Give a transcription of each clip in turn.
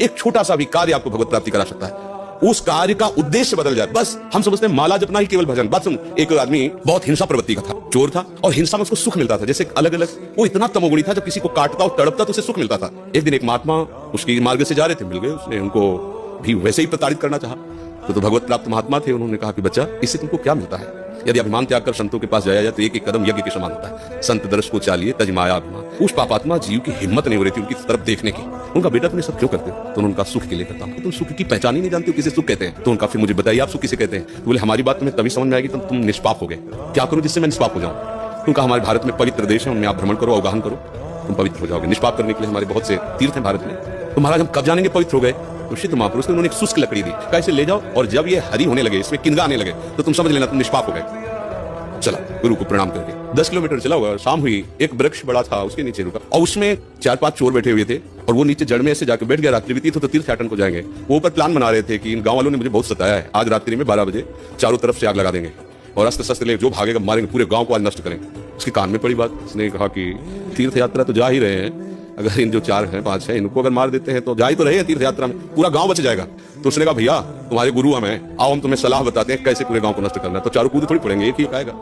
एक छोटा सा भी कार्य आपको भगवत प्राप्ति करा सकता है। उस कार्य का उद्देश्य बदल जाए। बस हम समझते हैं माला जपना ही केवल भजन। बात सुन, एक आदमी बहुत हिंसा प्रवृत्ति का था, चोर था, और हिंसा में उसको सुख मिलता था। जैसे अलग अलग, वो इतना तमोगुणी था, जब किसी को काटता और तड़पता तो उसे सुख मिलता था। एक दिन एक महात्मा उसकी मार्ग से जा रहे थे, मिल गए, उसने उनको भी वैसे ही प्रताड़ित करना चाहा। तो भगवत प्राप्त महात्मा थे, उन्होंने कहा कि बच्चा, इससे तुमको क्या मिलता है? यदि अभिमान त्याग कर संतों के पास जाया जाए तो एक एक कदम यज्ञ के समान होता है। संत दर्श को चालिए तज माया अभिमान। उस पापात्मा जीव की हिम्मत नहीं हो रही थी उनकी तरफ देखने की। उनका बेटा तुमने सब क्यों करते हो? तो उनका सुख के लिए करता हूं। तुम सुख की पहचान ही नहीं जानते हो, किसे सुख कहते हैं? तो उनका फिर मुझे बताइए आप सुख किसे कहते हैं? तो बोले हमारी बात तुम्हें तभी समझ में आएगी तुम निष्पाप हो गए। क्या करूं जिससे मैं निष्पाप हो जाऊं? उनका हमारे भारत में पवित्र देश है, उनमें आप भ्रमण करो, अवगाहन करो, तुम पवित्र हो जाओगे। निष्पाप करने के लिए हमारे बहुत से तीर्थ हैं भारत में। तो महाराज हम कब जानेंगे पवित्र हो गए? तो शिव महापुरुष ने उन्होंने एक शुष्क लकड़ी दी, कैसे ले जाओ, और जब ये हरी होने लगे, इसमें किनगा आने लगे, तो तुम समझ लेना तुम निष्पाप हो गए। चला गुरु को प्रणाम करके 10 किलोमीटर चला हुआ, शाम हुई, एक वृक्ष बड़ा था, उसके नीचे रुका, और उसमें 4-5 चोर बैठे हुए थे, और वो नीचे जड़ में ऐसे जाकर बैठ गया। रात्रि बीती तो तीर्थयाटन को जाएंगे। वो ऊपर प्लान बना रहे थे कि इन गांव वालों ने मुझे बहुत सताया है, आज रात्रि में 12 बजे चारों तरफ से आग लगा देंगे और अस्त्र शस्त्र ले जो भागेगा मारेंगे, पूरे गांव को आज नष्ट करेंगे। उसके कान में पड़ी बात, उसने कहा कि तीर्थ यात्रा तो जा ही रहे हैं, अगर इन जो 4 हैं 5 हैं इनको अगर मार देते हैं तो जा ही तो रहे हैं तीर्थ यात्रा में, पूरा गांव बच जाएगा। तो उसने कहा भैया तुम्हारे गुरु हमें, आओ हम तुम्हें सलाह बताते हैं कैसे पूरे गांव को नष्ट करना है। तो चारों कूद थोड़ी पड़ेंगे, एक ही आएगा,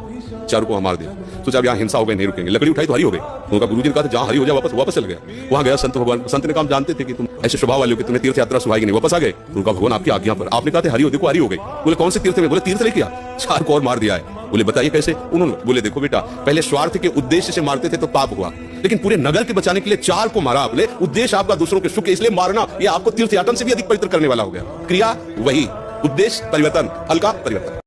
चारों को मार दिया। तो जब यहाँ हिंसा हो गई, नहीं रुकेंगे, लकड़ी उठाई तो हरी हो गई। उनका गुरु जी ने कहा जहाँ हरी हो जाए वापस चल गया। वहां गया संत भगवान, संत ने कहा जानते थे कि तुम ऐसे स्वभाव वाले हो कि तुम्हें तीर्थ यात्रा सुहाएगी नहीं, वापस आ गए। उनका भगवान आपकी आज्ञा पर। आपने कहा हरी हो, देखो हरी हो गई। बोले कौन से तीर्थ में? बोले तीर्थ नहीं किया, 4 को और मार दिया है। बोले बताइए कैसे? उन्होंने बोले देखो बेटा, पहले स्वार्थ के उद्देश्य से मारते थे तो पाप हुआ, लेकिन पूरे नगर के बचाने के लिए 4 को मारा आपने। उद्देश्य आपका दूसरों के सुख है, इसलिए मारना ये आपको तीर्थयाटन से भी अधिक पवित्र करने वाला हो गया। क्रिया वही, उद्देश्य परिवर्तन, फल का परिवर्तन।